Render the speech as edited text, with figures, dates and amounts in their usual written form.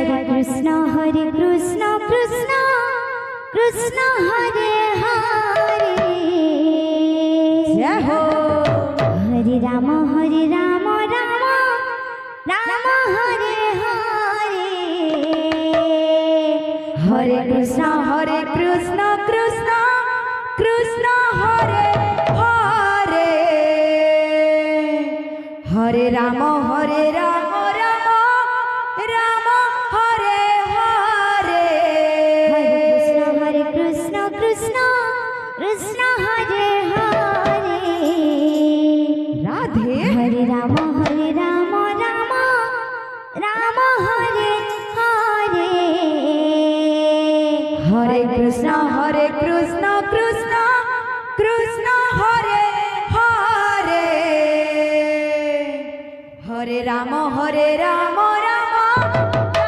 कृष्ण कृष्ण कृष्ण हरे हरे जय हो। हरे राम राम राम हरे हरे हरे कृष्ण कृष्ण कृष्ण हरे हरे हरे राम राम राम हरे हरे हरे कृष्ण कृष्ण कृष्ण हरे हरे राधे हरे राम राम राम हरे हरे हरे कृष्ण कृष्ण कृष्ण हरे हरे हरे राम